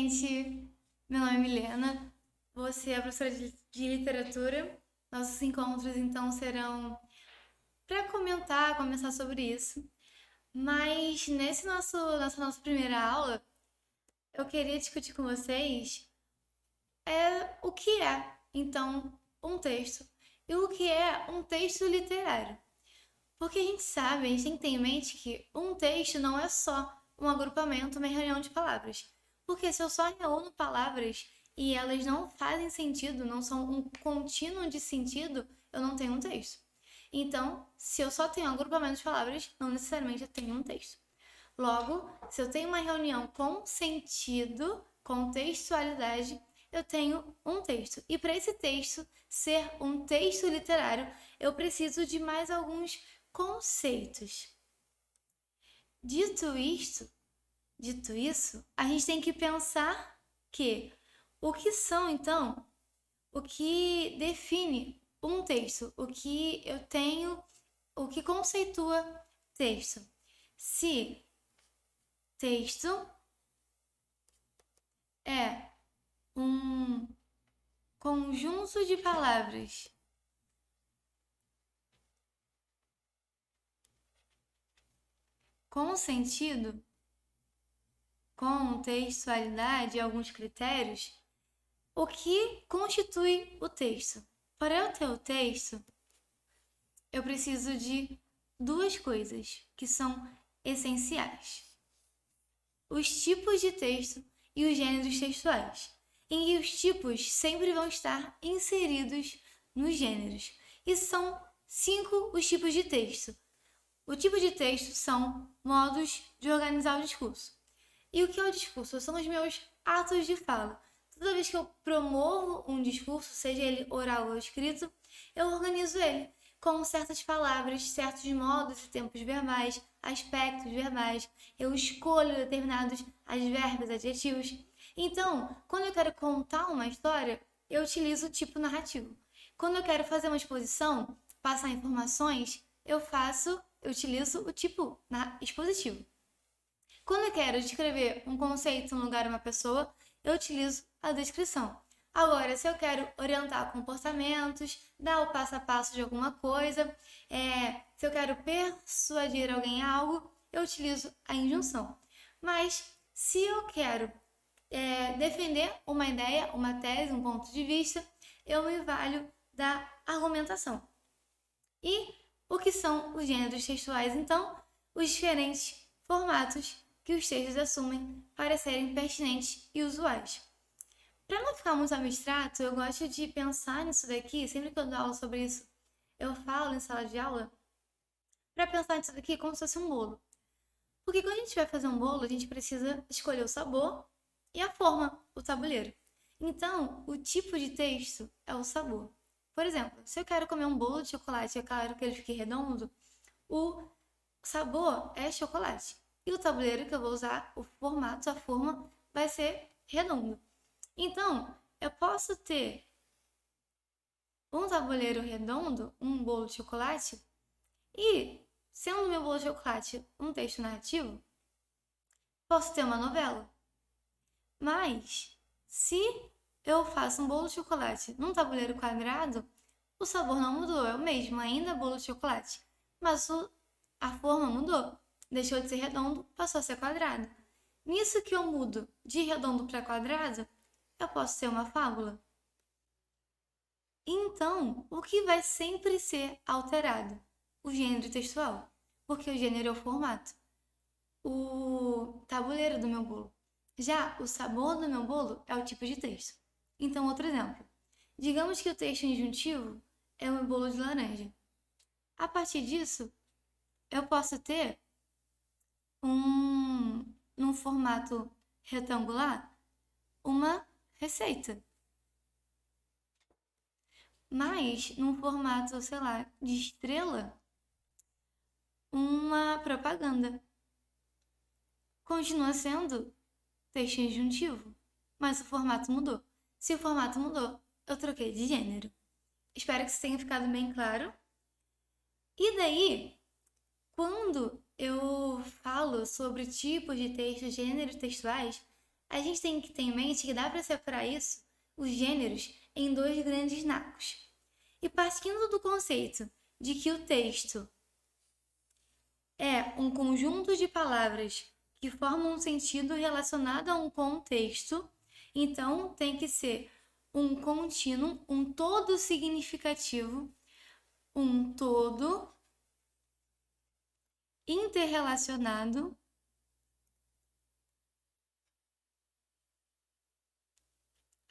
gente! Meu nome é Milena, você é professora de literatura. Nossos encontros então serão para comentar, conversar sobre isso. Mas nessa nossa primeira aula, eu queria discutir com vocês o que é então um texto e o que é um texto literário. Porque a gente sabe, a gente tem que ter em mente que um texto não é só um agrupamento, uma reunião de palavras. Porque se eu só reúno palavras e elas não fazem sentido, não são um contínuo de sentido, eu não tenho um texto. Então, se eu só tenho um agrupamento de palavras, não necessariamente eu tenho um texto. Logo, se eu tenho uma reunião com sentido, com textualidade, eu tenho um texto. E para esse texto ser um texto literário, eu preciso de mais alguns conceitos. Dito isso, a gente tem que pensar que o que são então, o que define um texto, o que eu tenho, o que conceitua texto. Se texto é um conjunto de palavras com sentido, com textualidade e alguns critérios, o que constitui o texto? Para eu ter o texto, eu preciso de duas coisas que são essenciais: os tipos de texto e os gêneros textuais. E os tipos sempre vão estar inseridos nos gêneros. E são 5 os tipos de texto. O tipo de texto são modos de organizar o discurso. E o que é o discurso? São os meus atos de fala. Toda vez que eu promovo um discurso, seja ele oral ou escrito, eu organizo ele com certas palavras, certos modos e tempos verbais, aspectos verbais. Eu escolho determinados advérbios, adjetivos. Então, quando eu quero contar uma história, eu utilizo o tipo narrativo. Quando eu quero fazer uma exposição, passar informações, eu utilizo o tipo expositivo. Quando eu quero descrever um conceito, um lugar, uma pessoa, eu utilizo a descrição. Agora, se eu quero orientar comportamentos, dar o passo a passo de alguma coisa, se eu quero persuadir alguém a algo, eu utilizo a injunção. Mas se eu quero defender uma ideia, uma tese, um ponto de vista, eu me valho da argumentação. E o que são os gêneros textuais, então? Os diferentes formatos que os textos assumem para serem pertinentes e usuais. Para não ficar muito abstrato, eu gosto de pensar nisso daqui, sempre que eu dou aula sobre isso, eu falo em sala de aula, para pensar nisso daqui como se fosse um bolo. Porque quando a gente vai fazer um bolo, a gente precisa escolher o sabor e a forma, o tabuleiro. Então, o tipo de texto é o sabor. Por exemplo, se eu quero comer um bolo de chocolate e eu quero que ele fique redondo, o sabor é chocolate. E o tabuleiro que eu vou usar, o formato, a forma, vai ser redondo. Então, eu posso ter um tabuleiro redondo, um bolo de chocolate, e, sendo meu bolo de chocolate um texto narrativo, posso ter uma novela. Mas, se eu faço um bolo de chocolate num tabuleiro quadrado, o sabor não mudou, é o mesmo, ainda é bolo de chocolate. Mas a forma mudou, deixou de ser redondo, passou a ser quadrado. Nisso que eu mudo de redondo para quadrado, eu posso ter uma fábula. Então, o que vai sempre ser alterado? O gênero textual, porque o gênero é o formato. O tabuleiro do meu bolo. Já o sabor do meu bolo é o tipo de texto. Então, outro exemplo. Digamos que o texto injuntivo é o meu bolo de laranja. A partir disso, eu posso ter num formato retangular, uma receita. Mas, num formato, sei lá, de estrela, uma propaganda. Continua sendo texto injuntivo, mas o formato mudou. Se o formato mudou, eu troquei de gênero. Espero que isso tenha ficado bem claro. E daí, quando eu falo sobre tipos de textos, gêneros textuais, A gente tem que ter em mente que dá para separar isso, os gêneros, em dois grandes nacos. E partindo do conceito de que o texto é um conjunto de palavras que formam um sentido relacionado a um contexto, então tem que ser um contínuo, um todo significativo, um todo interrelacionado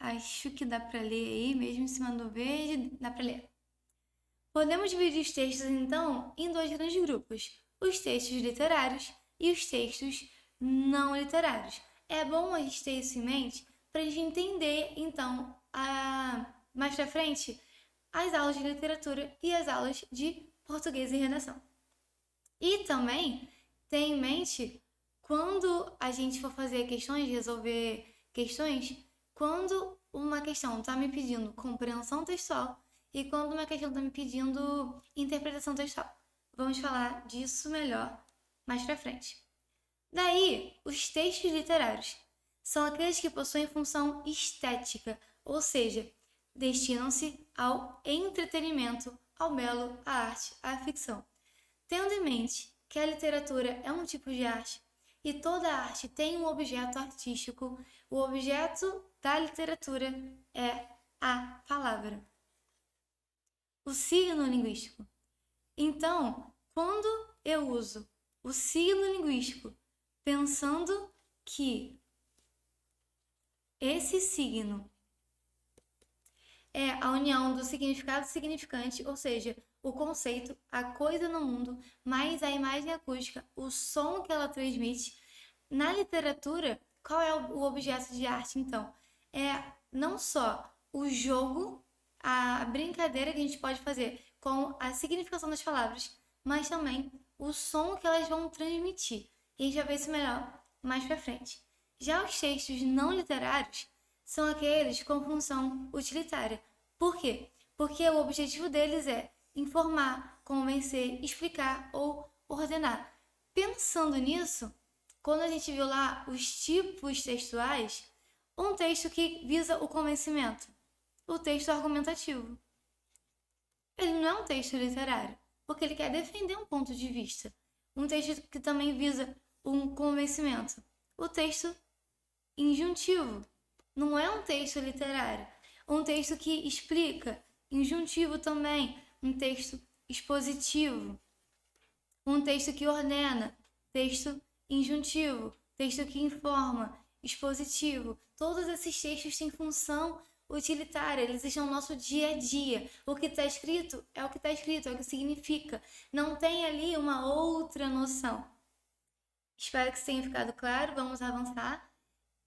Acho que dá para ler aí, mesmo em cima do verde, dá para ler. Podemos dividir os textos, então, em dois grandes grupos: os textos literários e os textos não literários. É bom a gente ter isso em mente para a gente entender, então, mais para frente, as aulas de literatura e as aulas de português e redação. E também ter em mente, quando a gente for fazer questões, resolver questões, quando uma questão está me pedindo compreensão textual e quando uma questão está me pedindo interpretação textual. Vamos falar disso melhor mais pra frente. Daí, os textos literários são aqueles que possuem função estética, ou seja, destinam-se ao entretenimento, ao belo, à arte, à ficção. Tendo em mente que a literatura é um tipo de arte e toda arte tem um objeto artístico, o objeto da literatura é a palavra, o signo linguístico. Então, quando eu uso o signo linguístico pensando que esse signo é a união do significado e significante, ou seja, o conceito, a coisa no mundo, mais a imagem acústica, o som que ela transmite. Na literatura, qual é o objeto de arte, então? É não só o jogo, a brincadeira que a gente pode fazer com a significação das palavras, mas também o som que elas vão transmitir. E a gente vai ver isso melhor mais pra frente. Já os textos não literários são aqueles com função utilitária. Por quê? Porque o objetivo deles é informar, convencer, explicar ou ordenar. Pensando nisso, quando a gente viu lá os tipos textuais, um texto que visa o convencimento, o texto argumentativo. Ele não é um texto literário, porque ele quer defender um ponto de vista. Um texto que também visa um convencimento, o texto injuntivo. Não é um texto literário, um texto que explica, injuntivo também, um texto expositivo, um texto que ordena, texto injuntivo, texto que informa, expositivo. Todos esses textos têm função utilitária, eles estão no nosso dia a dia. O que está escrito é o que está escrito, é o que significa. Não tem ali uma outra noção. Espero que tenha ficado claro, vamos avançar.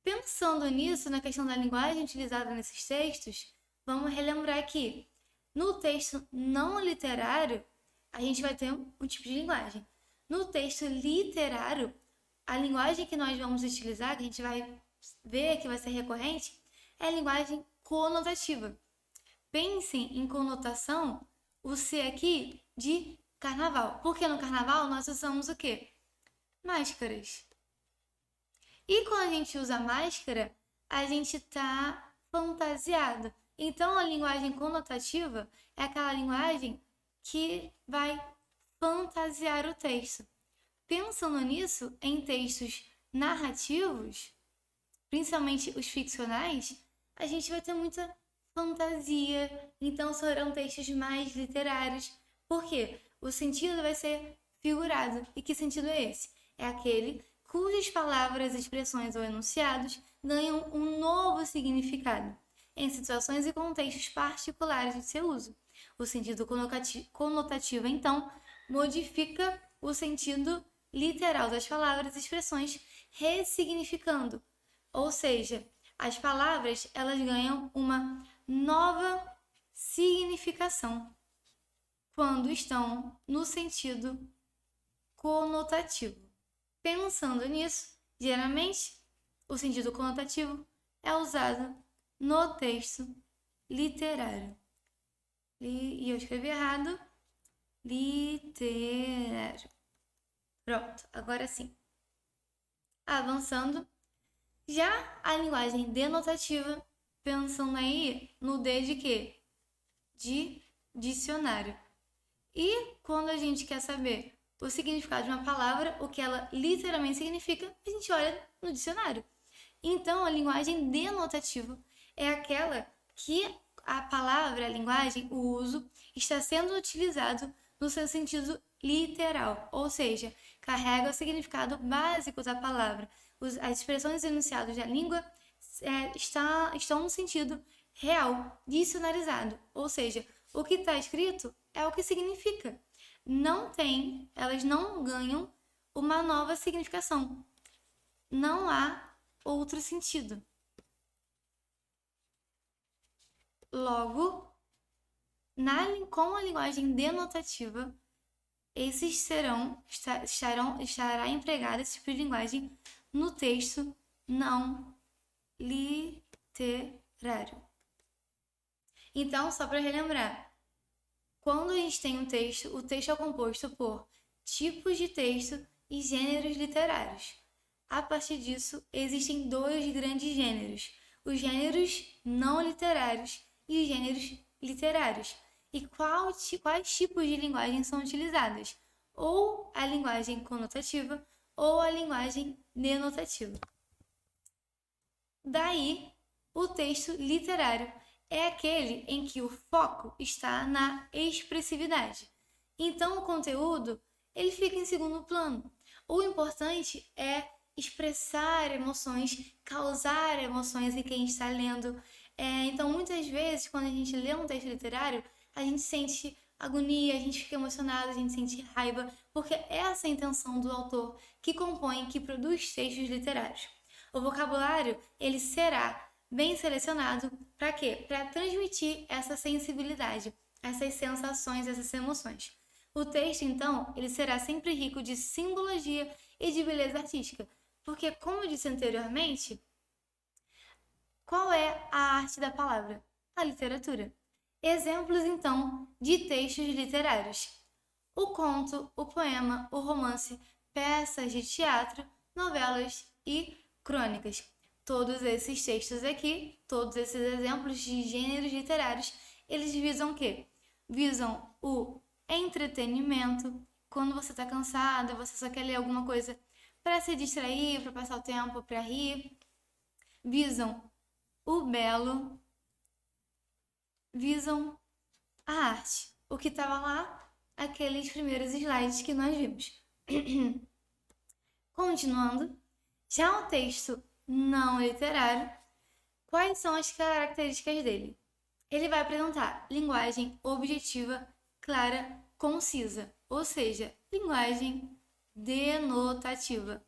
Pensando nisso, na questão da linguagem utilizada nesses textos, vamos relembrar que no texto não literário, a gente vai ter um tipo de linguagem. No texto literário, a linguagem que nós vamos utilizar, que a gente vai ver que vai ser recorrente, é a linguagem conotativa. Pensem em conotação, o C aqui de carnaval. Porque no carnaval nós usamos o quê? Máscaras. E quando a gente usa máscara, a gente tá fantasiado. Então, a linguagem conotativa é aquela linguagem que vai fantasiar o texto. Pensando nisso, em textos narrativos, principalmente os ficcionais, a gente vai ter muita fantasia. Então, serão textos mais literários. Por quê? O sentido vai ser figurado. E que sentido é esse? É aquele cujas palavras, expressões ou enunciados ganham um novo significado em situações e contextos particulares de seu uso. O sentido conotativo, então, modifica o sentido literal das palavras e expressões, ressignificando. Ou seja, as palavras elas ganham uma nova significação quando estão no sentido conotativo. Pensando nisso, geralmente, o sentido conotativo é usado no texto literário. E eu escrevi errado. Literário. Pronto, agora sim. Avançando, Já a linguagem denotativa, pensando aí no D de quê? De dicionário. E quando a gente quer saber o significado de uma palavra, o que ela literalmente significa, a gente olha no dicionário. Então, a linguagem denotativa é aquela que a palavra, a linguagem, o uso, está sendo utilizado no seu sentido literal, ou seja, carrega o significado básico da palavra. As expressões enunciadas da língua estão no sentido real, dicionarizado, ou seja, o que está escrito é o que significa. Elas não ganham uma nova significação. Não há outro sentido. Logo, com a linguagem denotativa, estará empregado esse tipo de linguagem no texto não literário. Então, só para relembrar, quando a gente tem um texto, o texto é composto por tipos de texto e gêneros literários. A partir disso, existem dois grandes gêneros: os gêneros não literários e os gêneros literários. E quais tipos de linguagem são utilizadas? Ou a linguagem conotativa ou a linguagem denotativa. Daí, o texto literário é aquele em que o foco está na expressividade. Então, o conteúdo ele fica em segundo plano. O importante é expressar emoções, causar emoções em quem está lendo. Então, muitas vezes, quando a gente lê um texto literário, a gente sente agonia, a gente fica emocionado, a gente sente raiva, porque essa é a intenção do autor que compõe, que produz textos literários. O vocabulário, ele será bem selecionado para quê? Para transmitir essa sensibilidade, essas sensações, essas emoções. O texto, então, ele será sempre rico de simbologia e de beleza artística, porque, como eu disse anteriormente, qual é a arte da palavra? A literatura. Exemplos, então, de textos literários: o conto, o poema, o romance, peças de teatro, novelas e crônicas. Todos esses textos aqui, todos esses exemplos de gêneros literários, eles visam o quê? Visam o entretenimento. Quando você está cansada, você só quer ler alguma coisa para se distrair, para passar o tempo, para rir. Visam o belo, visam a arte. O que estava lá, aqueles primeiros slides que nós vimos. Continuando, já o texto não literário, quais são as características dele? Ele vai apresentar linguagem objetiva, clara, concisa, ou seja, linguagem denotativa.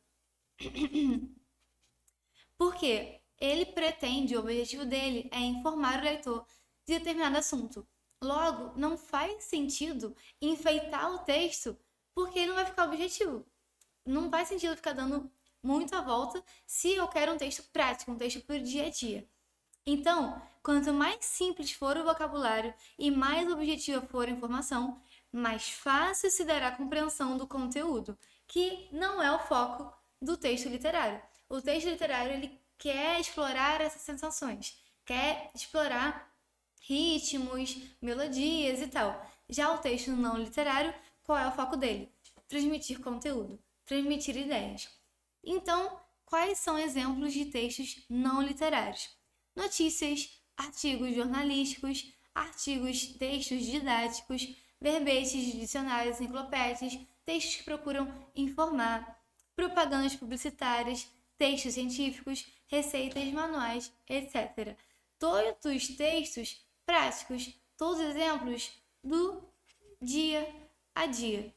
Porque ele pretende, o objetivo dele é informar o leitor de determinado assunto. Logo, não faz sentido enfeitar o texto porque ele não vai ficar objetivo. Não faz sentido ficar dando muita volta se eu quero um texto prático, um texto para o dia a dia. Então, quanto mais simples for o vocabulário e mais objetiva for a informação, mais fácil se dará a compreensão do conteúdo, que não é o foco do texto literário. O texto literário ele quer explorar essas sensações, quer explorar ritmos, melodias e tal. Já o texto não literário, qual é o foco dele? Transmitir conteúdo, transmitir ideias. Então, quais são exemplos de textos não literários? Notícias, artigos jornalísticos, textos didáticos, verbetes de dicionários, enciclopédias, textos que procuram informar, propagandas publicitárias, textos científicos, receitas, manuais, etc. Todos os textos práticos, todos exemplos do dia a dia,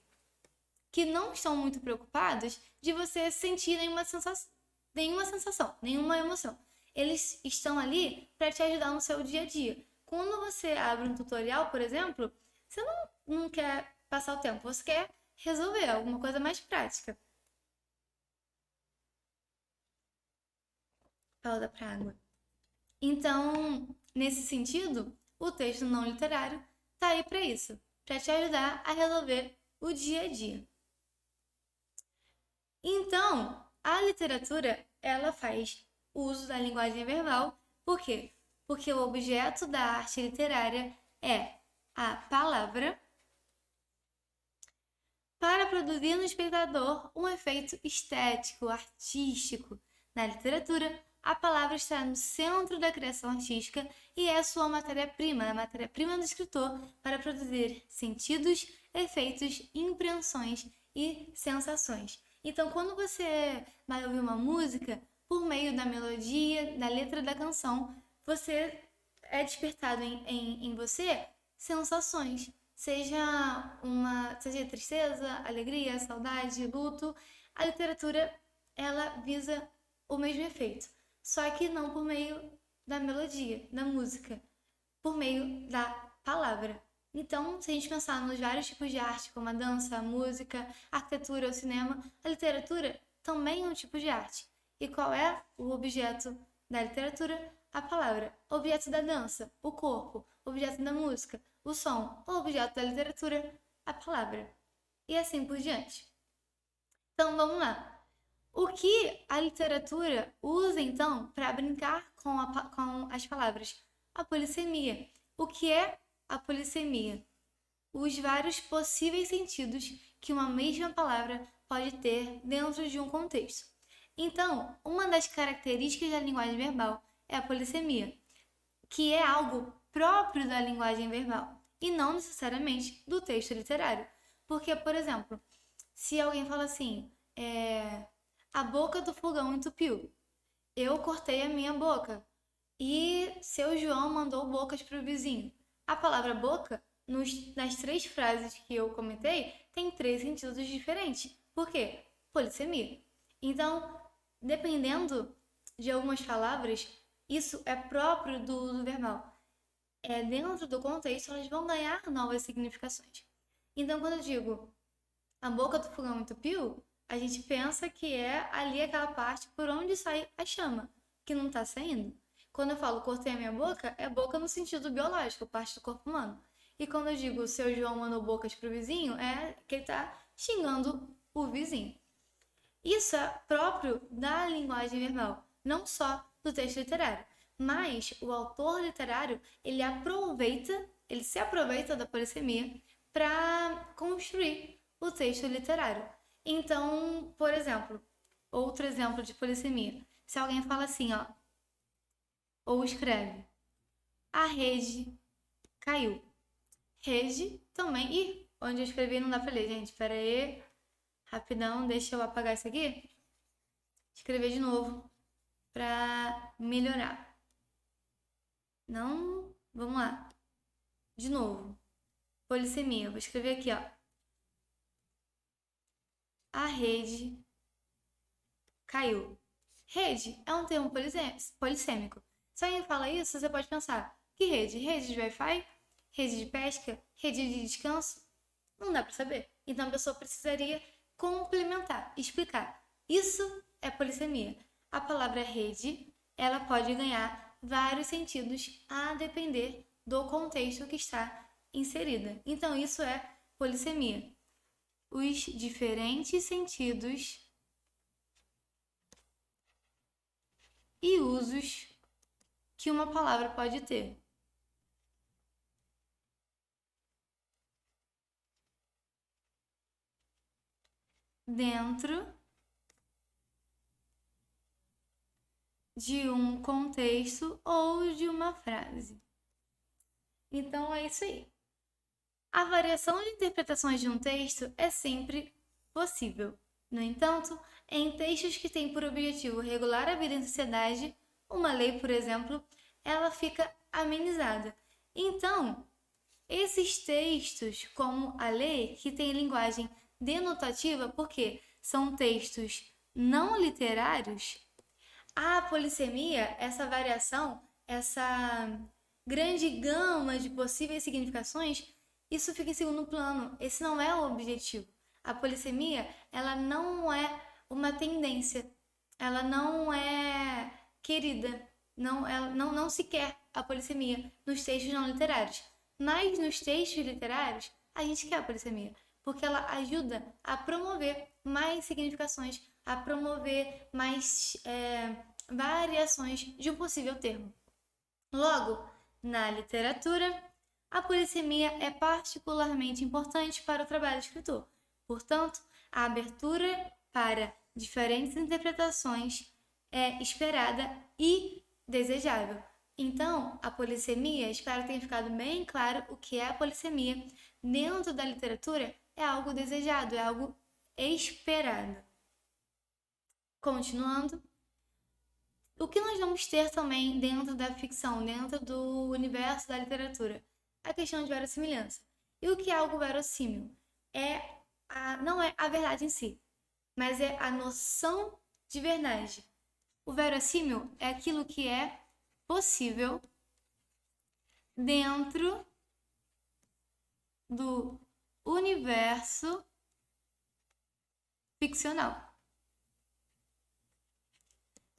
que não estão muito preocupados de você sentir nenhuma sensação, nenhuma emoção. Eles estão ali para te ajudar no seu dia a dia. Quando você abre um tutorial, por exemplo, você não quer passar o tempo, você quer resolver alguma coisa mais prática. Pausa para água. Então, nesse sentido, o texto não literário está aí para isso, para te ajudar a resolver o dia a dia. Então, a literatura, ela faz uso da linguagem verbal. Por quê? Porque o objeto da arte literária é a palavra para produzir no espectador um efeito estético, artístico. Na literatura, a palavra está no centro da criação artística e é sua matéria-prima, a matéria-prima do escritor para produzir sentidos, efeitos, impressões e sensações. Então, quando você vai ouvir uma música, por meio da melodia, da letra da canção, você é despertado em você sensações. Seja tristeza, alegria, saudade, luto, a literatura ela visa o mesmo efeito, só que não por meio da melodia, da música, por meio da palavra. Então, se a gente pensar nos vários tipos de arte, como a dança, a música, a arquitetura, o cinema, a literatura também é um tipo de arte. E qual é o objeto da literatura? A palavra. Objeto da dança, o corpo. Objeto da música, o som. O objeto da literatura, a palavra. E assim por diante. Então, vamos lá. O que a literatura usa, então, para brincar com as palavras? A polissemia. O que é a polissemia? Os vários possíveis sentidos que uma mesma palavra pode ter dentro de um contexto. Então, uma das características da linguagem verbal é a polissemia, que é algo próprio da linguagem verbal e não necessariamente do texto literário. Porque, por exemplo, se alguém fala assim, a boca do fogão entupiu, eu cortei a minha boca e seu João mandou bocas para o vizinho. A palavra boca, nas 3 frases que eu comentei, tem 3 sentidos diferentes. Por quê? Polissemia. Então, dependendo de algumas palavras, isso é próprio do uso verbal. Dentro do contexto, elas vão ganhar novas significações. Então, quando eu digo a boca do fogão entupiu, a gente pensa que é ali aquela parte por onde sai a chama, que não está saindo. Quando eu falo cortei a minha boca, é boca no sentido biológico, parte do corpo humano. E quando eu digo o seu João mandou bocas pro vizinho, é que ele está xingando o vizinho. Isso é próprio da linguagem verbal, não só do texto literário. Mas o autor literário, ele se aproveita da polissemia para construir o texto literário. Então, por exemplo, outro exemplo de polissemia. Se alguém fala assim, ó, ou escreve, a rede caiu. Rede também. Ih, onde eu escrevi não dá pra ler, gente. Pera aí. Rapidão, deixa eu apagar isso aqui. Escrever de novo pra melhorar. Não, vamos lá. De novo. Polissemia. Vou escrever aqui, ó. A rede caiu. Rede é um termo polissêmico. Se alguém fala isso, você pode pensar, que rede? Rede de Wi-Fi? Rede de pesca? Rede de descanso? Não dá para saber. Então a pessoa precisaria complementar, explicar. Isso é polissemia. A palavra rede, ela pode ganhar vários sentidos a depender do contexto que está inserida. Então isso é polissemia. Os diferentes sentidos e usos que uma palavra pode ter. Dentro de um contexto ou de uma frase. Então é isso aí. A variação de interpretações de um texto é sempre possível. No entanto, em textos que têm por objetivo regular a vida em sociedade, uma lei, por exemplo, ela fica amenizada. Então, esses textos, como a lei, que tem linguagem denotativa, porque são textos não literários, a polissemia, essa variação, essa grande gama de possíveis significações, isso fica em segundo plano. Esse não é o objetivo. A polissemia, ela não é uma tendência. Ela não é querida. Não se quer a polissemia nos textos não literários. Mas nos textos literários, a gente quer a polissemia. Porque ela ajuda a promover mais significações, a promover mais variações de um possível termo. Logo, na literatura, a polissemia é particularmente importante para o trabalho do escritor. Portanto, a abertura para diferentes interpretações é esperada e desejável. Então, a polissemia, espero que tenha ficado bem claro o que é a polissemia. Dentro da literatura, é algo desejado, é algo esperado. Continuando, o que nós vamos ter também dentro da ficção, dentro do universo da literatura? A questão de verossimilhança. E o que é algo verossímil? Não é a verdade em si, mas é a noção de verdade. O verossímil é aquilo que é possível dentro do universo ficcional.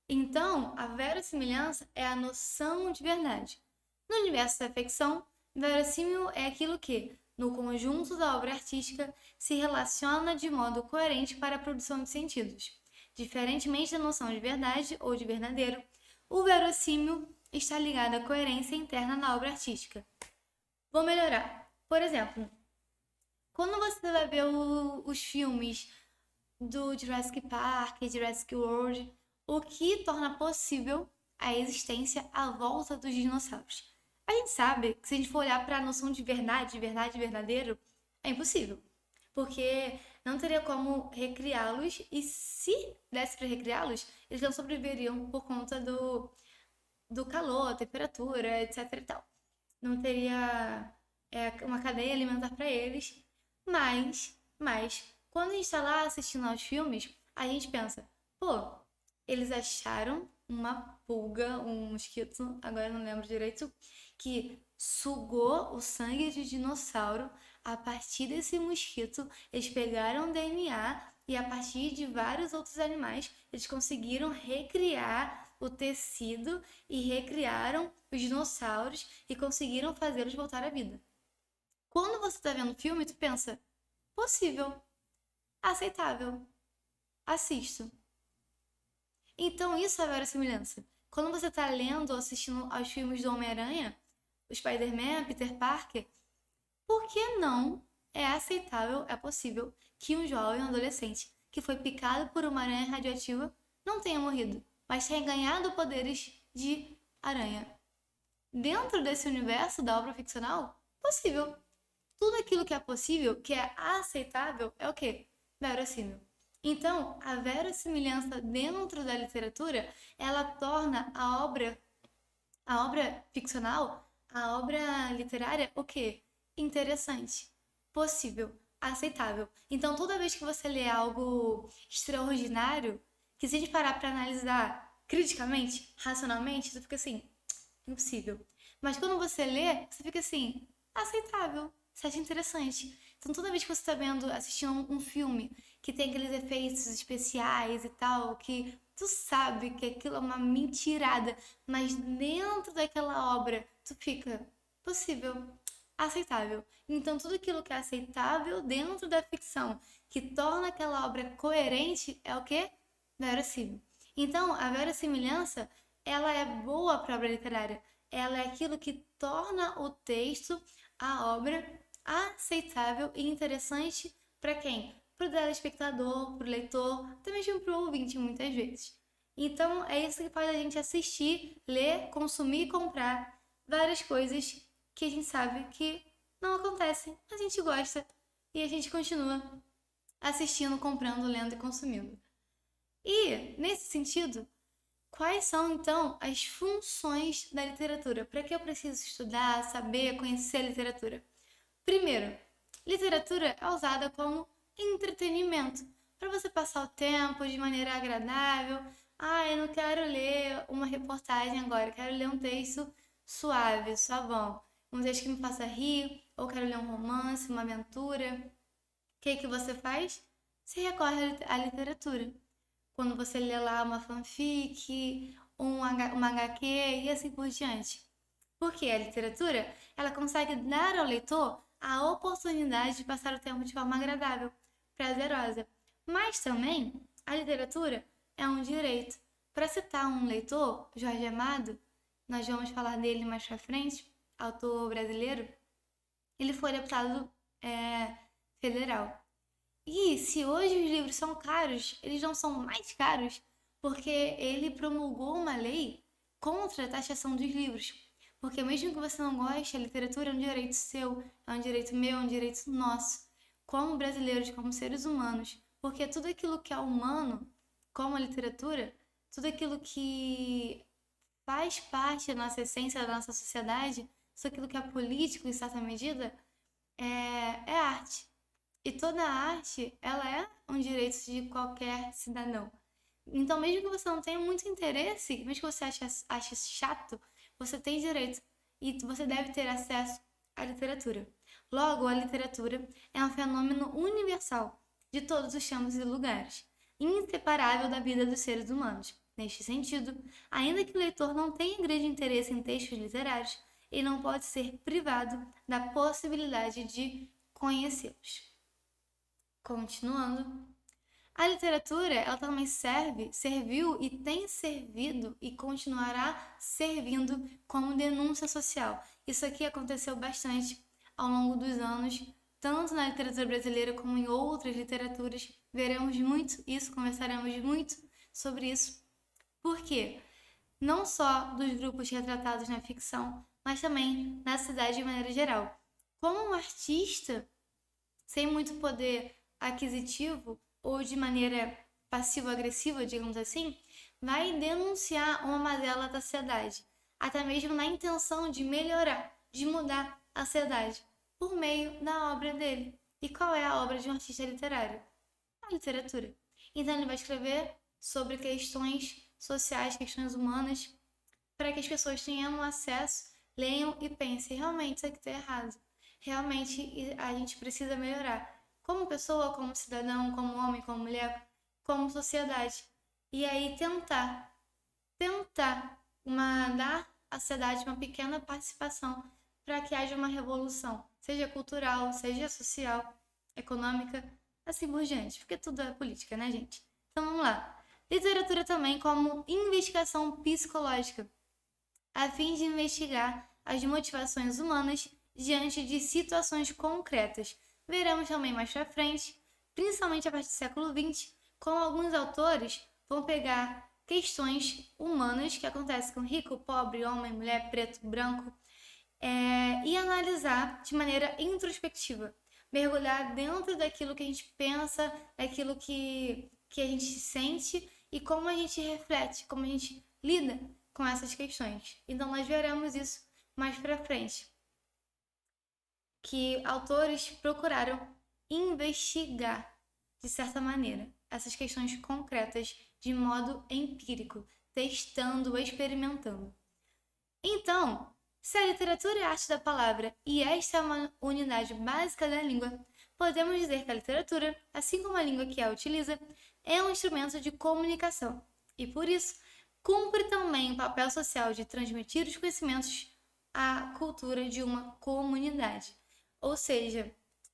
Então, a verossimilhança é a noção de verdade. No universo da ficção, verossímil é aquilo que, no conjunto da obra artística, se relaciona de modo coerente para a produção de sentidos. Diferentemente da noção de verdade ou de verdadeiro, o verossímil está ligado à coerência interna na obra artística. Vou melhorar. Por exemplo, quando você vai ver os filmes do Jurassic Park e Jurassic World, o que torna possível a existência à volta dos dinossauros. A gente sabe que se a gente for olhar para a noção de verdade, verdadeiro, é impossível. Porque não teria como recriá-los, e se desse para recriá-los, eles não sobreviveriam por conta do calor, temperatura, etc e tal. Não teria uma cadeia alimentar para eles. Mas, quando a gente está lá assistindo aos filmes, a gente pensa, pô, eles acharam uma pulga, um mosquito, agora eu não lembro direito, que sugou o sangue de dinossauro. A partir desse mosquito, eles pegaram DNA e a partir de vários outros animais, eles conseguiram recriar o tecido e recriaram os dinossauros e conseguiram fazê-los voltar à vida. Quando você está vendo o filme, tu pensa, possível, aceitável, assisto. Então, isso é verossimilhança. Quando você está lendo ou assistindo aos filmes do Homem-Aranha, o Spider-Man, Peter Parker, por que não é aceitável, é possível que um jovem, um adolescente, que foi picado por uma aranha radioativa, não tenha morrido, mas tenha ganhado poderes de aranha? Dentro desse universo da obra ficcional, possível. Tudo aquilo que é possível, que é aceitável, é o quê? Verossímil. Então, a verossimilhança dentro da literatura, ela torna a obra ficcional, a obra literária, o quê? Interessante, possível, aceitável. Então, toda vez que você lê algo extraordinário, que se a gente parar para analisar criticamente, racionalmente, você fica assim, impossível. Mas quando você lê, você fica assim, aceitável, você acha interessante. Então, toda vez que você está assistindo um filme que tem aqueles efeitos especiais e tal, que tu sabe que aquilo é uma mentirada, mas dentro daquela obra tu fica possível, aceitável. Então, tudo aquilo que é aceitável dentro da ficção, que torna aquela obra coerente, é o quê? Verossímil. Então, a verossimilhança, ela é boa para a obra literária. Ela é aquilo que torna o texto, a obra, aceitável e interessante para quem? Para o telespectador, para o leitor, até mesmo para o ouvinte, muitas vezes. Então, é isso que faz a gente assistir, ler, consumir e comprar várias coisas que a gente sabe que não acontecem. A gente gosta e a gente continua assistindo, comprando, lendo e consumindo. E, nesse sentido, quais são, então, as funções da literatura? Para que eu preciso estudar, saber, conhecer a literatura? Primeiro, literatura é usada como entretenimento, para você passar o tempo de maneira agradável. Eu não quero ler uma reportagem agora, quero ler um texto suave, suavão. Um texto que me faça rir, ou quero ler um romance, uma aventura. O que você faz? Você recorre à literatura. Quando você lê lá uma fanfic, uma HQ e assim por diante. Porque a literatura, ela consegue dar ao leitor a oportunidade de passar o tempo de forma agradável, prazerosa. Mas também, a literatura é um direito Para citar um leitor, Jorge Amado, nós vamos falar dele mais pra frente, autor brasileiro, ele foi deputado federal. E se hoje os livros são caros, eles não são mais caros porque ele promulgou uma lei contra a taxação dos livros. Porque mesmo que você não goste, a literatura é um direito seu, é um direito meu, é um direito nosso, como brasileiros, como seres humanos. Porque tudo aquilo que é humano, como a literatura, tudo aquilo que faz parte da nossa essência, da nossa sociedade, tudo aquilo que é político, em certa medida, é arte. E toda arte, ela é um direito de qualquer cidadão. Então, mesmo que você não tenha muito interesse, mesmo que você ache chato, você tem direito e você deve ter acesso à literatura. Logo, a literatura é um fenômeno universal de todos os tempos e lugares, inseparável da vida dos seres humanos. Neste sentido, ainda que o leitor não tenha grande interesse em textos literários, ele não pode ser privado da possibilidade de conhecê-los. Continuando, a literatura, ela também serviu e tem servido e continuará servindo como denúncia social. Isso aqui aconteceu bastante ao longo dos anos, tanto na literatura brasileira como em outras literaturas. Veremos muito isso, conversaremos muito sobre isso. Por quê? Não só dos grupos retratados na ficção, mas também na cidade de maneira geral. Como um artista sem muito poder aquisitivo ou de maneira passivo-agressiva, digamos assim, vai denunciar uma mazela da sociedade, até mesmo na intenção de melhorar, de mudar a sociedade, por meio da obra dele. E qual é a obra de um artista literário? A literatura. Então ele vai escrever sobre questões sociais, questões humanas, para que as pessoas tenham acesso, leiam e pensem, realmente isso aqui está errado. Realmente a gente precisa melhorar. Como pessoa, como cidadão, como homem, como mulher, como sociedade. E aí tentar dar à sociedade uma pequena participação para que haja uma revolução, seja cultural, seja social, econômica, assim por diante, porque tudo é política, né, gente? Então vamos lá. Literatura também como investigação psicológica, a fim de investigar as motivações humanas diante de situações concretas. Veremos também mais pra frente, principalmente a partir do século XX, como alguns autores vão pegar questões humanas que acontecem com rico, pobre, homem, mulher, preto, branco, e analisar de maneira introspectiva, mergulhar dentro daquilo que a gente pensa, daquilo que a gente sente e como a gente reflete, como a gente lida com essas questões. Então nós veremos isso mais pra frente, que autores procuraram investigar, de certa maneira, essas questões concretas de modo empírico, testando, experimentando. Então, se a literatura é a arte da palavra e esta é uma unidade básica da língua, podemos dizer que a literatura, assim como a língua que a utiliza, é um instrumento de comunicação e, por isso, cumpre também o papel social de transmitir os conhecimentos à cultura de uma comunidade. Ou seja,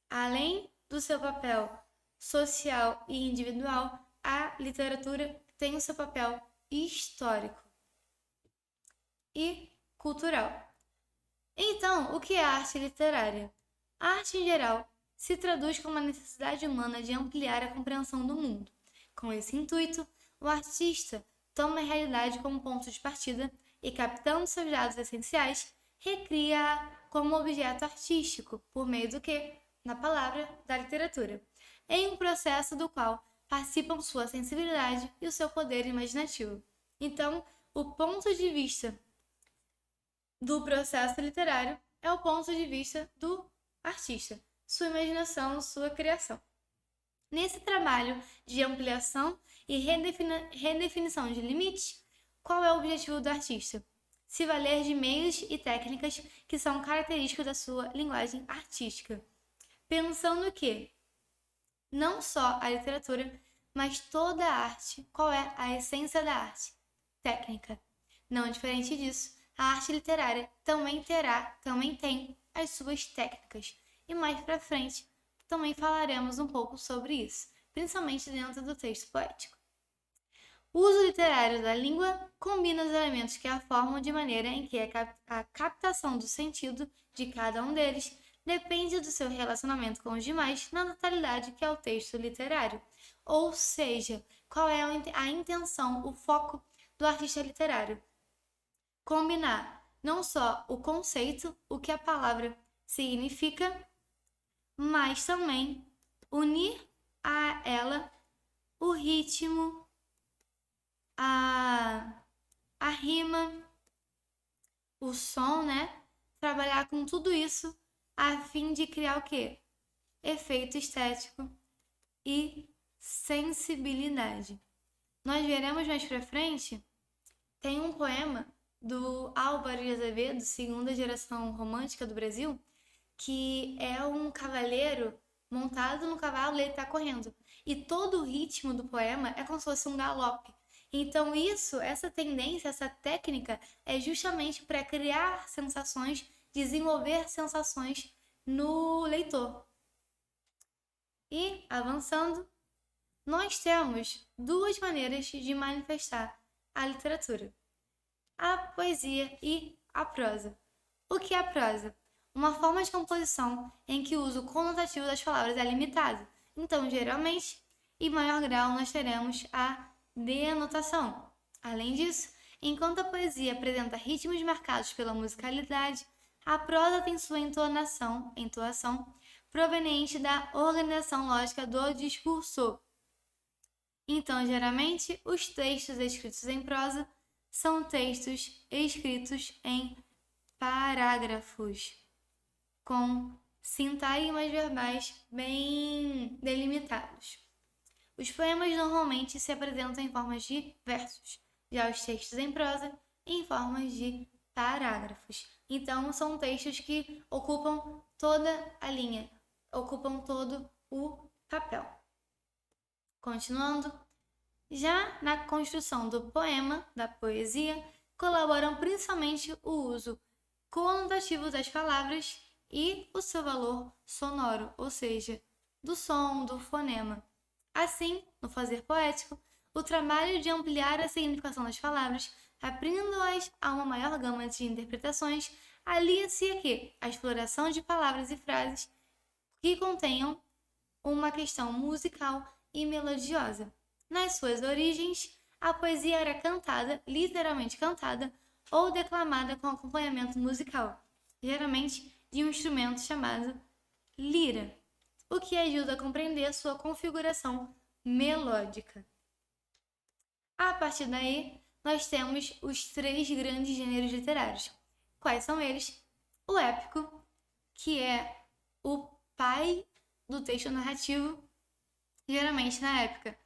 além do seu papel social e individual, a literatura tem o seu papel histórico e cultural. Então, o que é a arte literária? A arte, em geral, se traduz como a necessidade humana de ampliar a compreensão do mundo. Com esse intuito, o artista toma a realidade como ponto de partida e, captando seus dados essenciais, recria-a como objeto artístico, por meio do que? Na palavra da literatura, em um processo do qual participam sua sensibilidade e o seu poder imaginativo. Então, o ponto de vista do processo literário é o ponto de vista do artista, sua imaginação, sua criação. Nesse trabalho de ampliação e redefinição de limites, qual é o objetivo do artista? Se valer de meios e técnicas que são característicos da sua linguagem artística. Pensando que não só a literatura, mas toda a arte, qual é a essência da arte? Técnica. Não diferente disso, a arte literária também tem as suas técnicas. E mais pra frente também falaremos um pouco sobre isso, principalmente dentro do texto poético. O uso literário da língua combina os elementos que a formam de maneira em que a captação do sentido de cada um deles depende do seu relacionamento com os demais na totalidade que é o texto literário. Ou seja, qual é a intenção, o foco do artista literário? Combinar não só o conceito, o que a palavra significa, mas também unir a ela o ritmo, a rima, o som, né? Trabalhar com tudo isso a fim de criar o quê? Efeito estético e sensibilidade. Nós veremos mais pra frente, tem um poema do Álvaro de Azevedo, segunda geração romântica do Brasil, que é um cavaleiro montado no cavalo e ele tá correndo. E todo o ritmo do poema é como se fosse um galope. Então essa tendência, essa técnica é justamente para criar sensações, desenvolver sensações no leitor. E avançando, nós temos duas maneiras de manifestar a literatura: a poesia e a prosa. O que é a prosa? Uma forma de composição em que o uso conotativo das palavras é limitado. Então, geralmente, em maior grau, nós teremos a denotação. Além disso, enquanto a poesia apresenta ritmos marcados pela musicalidade, a prosa tem sua entoação proveniente da organização lógica do discurso. Então, geralmente, os textos escritos em prosa são textos escritos em parágrafos, com sintagmas verbais bem delimitados. Os poemas normalmente se apresentam em formas de versos, já os textos em prosa em formas de parágrafos. Então, são textos que ocupam toda a linha, ocupam todo o papel. Continuando, já na construção do poema, da poesia, colaboram principalmente o uso conotativo das palavras e o seu valor sonoro, ou seja, do som, do fonema. Assim, no fazer poético, o trabalho de ampliar a significação das palavras, abrindo-as a uma maior gama de interpretações, alia-se aqui a exploração de palavras e frases que contenham uma questão musical e melodiosa. Nas suas origens, a poesia era cantada, literalmente cantada, ou declamada com acompanhamento musical, geralmente de um instrumento chamado lira, o que ajuda a compreender sua configuração melódica. A partir daí, nós temos os três grandes gêneros literários. Quais são eles? O épico, que é o pai do texto narrativo. Geralmente, na época,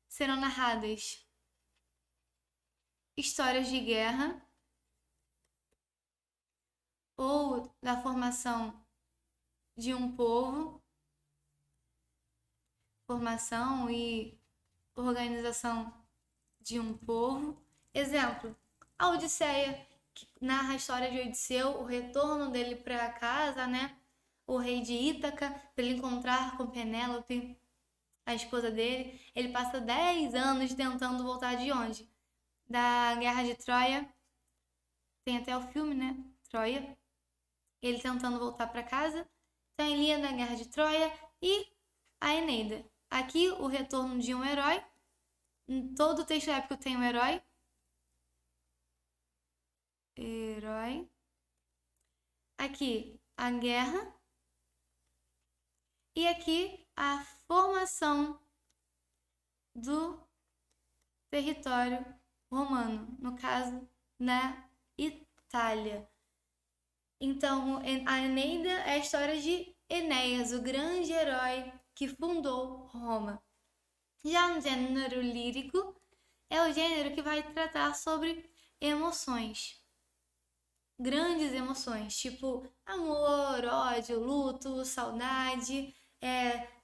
serão narradas histórias de guerra ou da formação de um povo, formação e organização de um povo. Exemplo, a Odisseia, que narra a história de Odisseu, o retorno dele para casa, né? O rei de Ítaca, para ele encontrar com Penélope, a esposa dele. Ele passa 10 anos tentando voltar de onde? Da Guerra de Troia. Tem até o filme, né? Troia. Ele tentando voltar para casa. Então, a Ilíada, da Guerra de Troia e a Eneida. Aqui, o retorno de um herói. Em todo texto épico tem um herói. Herói. Aqui, a guerra. E aqui, a formação do território romano, no caso, na Itália. Então, a Eneida é a história de Enéas, o grande herói que fundou Roma. Já no gênero lírico, é o gênero que vai tratar sobre emoções. Grandes emoções, tipo amor, ódio, luto, saudade.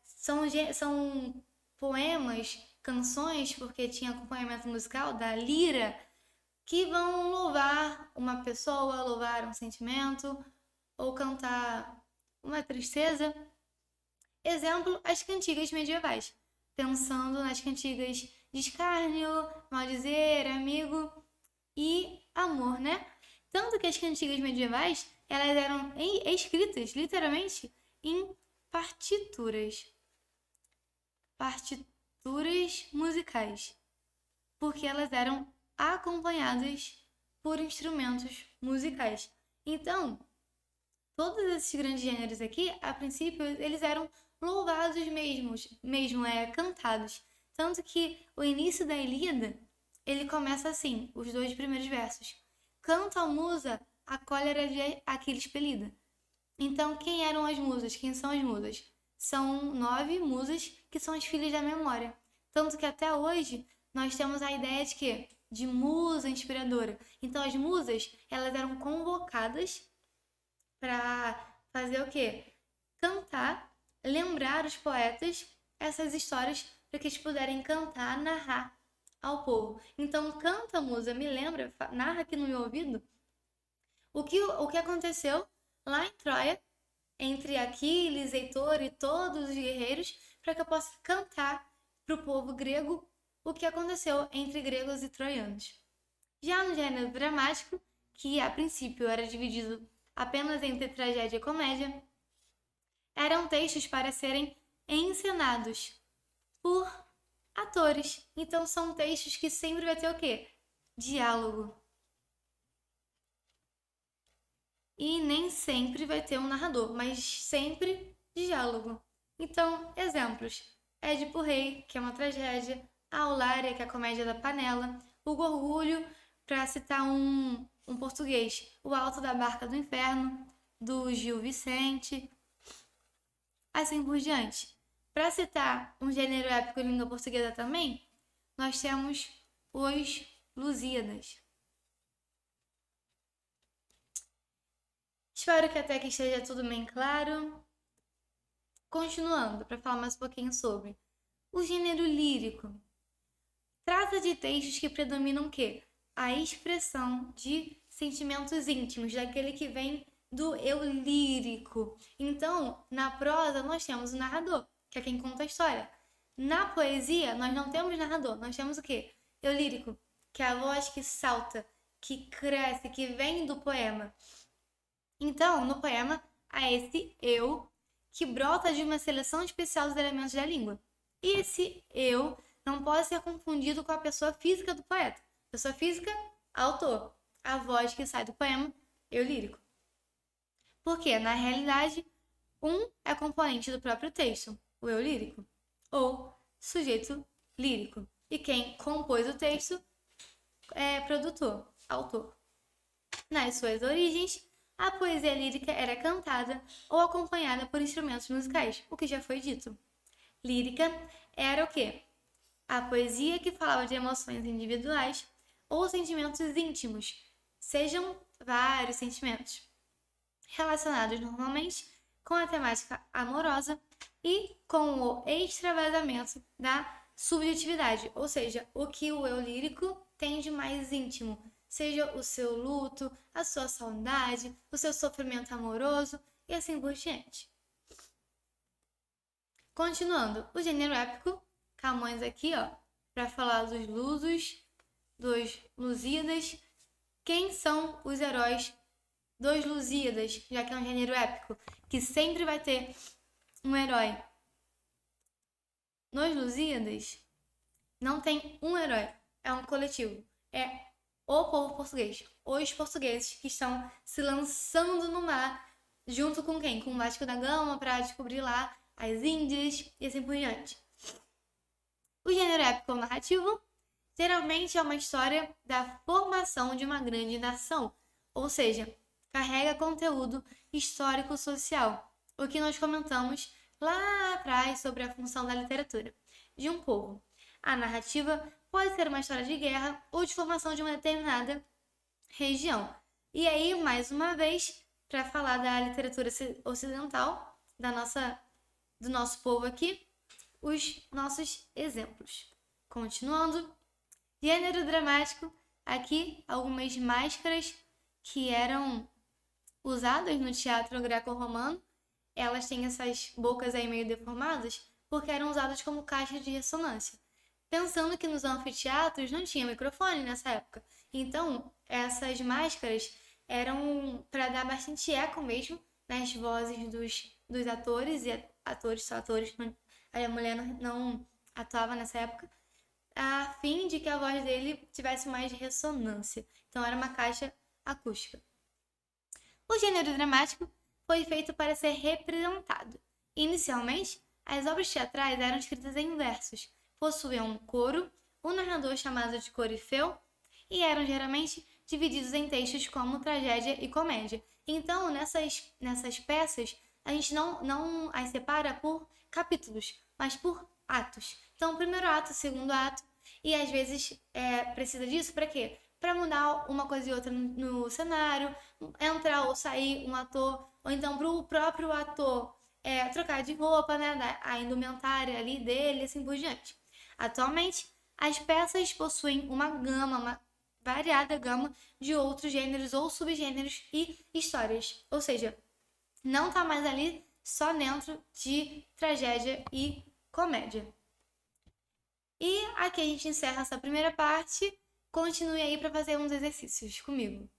São poemas, canções, porque tinha acompanhamento musical da lira, que vão louvar uma pessoa, louvar um sentimento, ou cantar uma tristeza. Exemplo, as cantigas medievais. Pensando nas cantigas de escárnio, maldizer, amigo e amor, né? Tanto que as cantigas medievais, elas eram escritas, literalmente, em partituras. Partituras musicais. Porque elas eram acompanhadas por instrumentos musicais. Então, todos esses grandes gêneros aqui, a princípio, eles eram louvados mesmo cantados. Tanto que o início da Ilíada, ele começa assim, os 2 primeiros versos. Canta a musa a cólera de Aquiles pelida. Então, quem eram as musas? Quem são as musas? São 9 musas que são as filhas da memória. Tanto que até hoje nós temos a ideia de quê? De musa inspiradora. Então, as musas, elas eram convocadas para fazer o quê? Cantar, lembrar os poetas essas histórias para que eles puderem cantar, narrar ao povo. Então, canta, musa, me lembra, narra aqui no meu ouvido o que aconteceu lá em Troia, entre Aquiles, Heitor e todos os guerreiros, para que eu possa cantar para o povo grego o que aconteceu entre gregos e troianos. Já no gênero dramático, que a princípio era dividido apenas entre tragédia e comédia, eram textos para serem encenados por atores. Então são textos que sempre vai ter o quê? Diálogo. E nem sempre vai ter um narrador, mas sempre diálogo. Então, exemplos. Édipo Rei, que é uma tragédia, a Aulária, que é a comédia da panela, o Gorgulho, para citar um português, o Alto da Barca do Inferno, do Gil Vicente, assim por diante. Para citar um gênero épico em língua portuguesa também, nós temos os Lusíadas. Espero que até aqui esteja tudo bem claro. Continuando, para falar mais um pouquinho sobre o gênero lírico. Trata de textos que predominam o quê? A expressão de sentimentos íntimos, daquele que vem do eu lírico. Então, na prosa, nós temos o narrador, que é quem conta a história. Na poesia, nós não temos narrador, nós temos o quê? Eu lírico, que é a voz que salta, que cresce, que vem do poema. Então, no poema, há esse eu que brota de uma seleção especial dos elementos da língua. E esse eu não pode ser confundido com a pessoa física do poeta. Pessoa física, autor. A voz que sai do poema, eu lírico. Porque, na realidade, um é componente do próprio texto, o eu lírico, ou sujeito lírico. E quem compôs o texto é produtor, autor. Nas suas origens, a poesia lírica era cantada ou acompanhada por instrumentos musicais, o que já foi dito. Lírica era o quê? A poesia que falava de emoções individuais ou sentimentos íntimos, sejam vários sentimentos, relacionados normalmente com a temática amorosa e com o extravasamento da subjetividade, ou seja, o que o eu lírico tem de mais íntimo, seja o seu luto, a sua saudade, o seu sofrimento amoroso e assim por diante. Continuando, o gênero épico, Camões aqui, ó, para falar dos Lusos, dos Lusíadas. Quem são os heróis dos Lusíadas, já que é um gênero épico, que sempre vai ter um herói? Nos Lusíadas, não tem um herói, é um coletivo. É o povo português, os portugueses que estão se lançando no mar, junto com quem? Com o Vasco da Gama, para descobrir lá as Índias e assim por diante. O gênero épico narrativo geralmente é uma história da formação de uma grande nação, ou seja, carrega conteúdo histórico-social, o que nós comentamos lá atrás sobre a função da literatura de um povo. A narrativa pode ser uma história de guerra ou de formação de uma determinada região. E aí, mais uma vez, para falar da literatura ocidental, do nosso povo aqui, os nossos exemplos. Continuando, gênero dramático, aqui algumas máscaras que eram usadas no teatro greco-romano, elas têm essas bocas aí meio deformadas, porque eram usadas como caixa de ressonância. pensando que nos anfiteatros não tinha microfone nessa época. Então, essas máscaras eram para dar bastante eco mesmo nas vozes dos atores, e atores só atores, a mulher não atuava nessa época, a fim de que a voz dele tivesse mais ressonância. Então, era uma caixa acústica. O gênero dramático foi feito para ser representado. Inicialmente, as obras teatrais eram escritas em versos, possuíam um coro, um narrador chamado de corifeu, e eram geralmente divididos em textos como tragédia e comédia. Então, nessas peças, a gente não as separa por capítulos, mas por atos. Então, primeiro ato, segundo ato, e às vezes precisa disso para quê? Para mudar uma coisa e outra no cenário, entrar ou sair um ator, ou então para o próprio ator trocar de roupa, né, a indumentária ali dele, assim por diante. Atualmente, as peças possuem uma variada gama de outros gêneros ou subgêneros e histórias, ou seja, não está mais ali só dentro de tragédia e comédia. E aqui a gente encerra essa primeira parte. Continue aí para fazer uns exercícios comigo.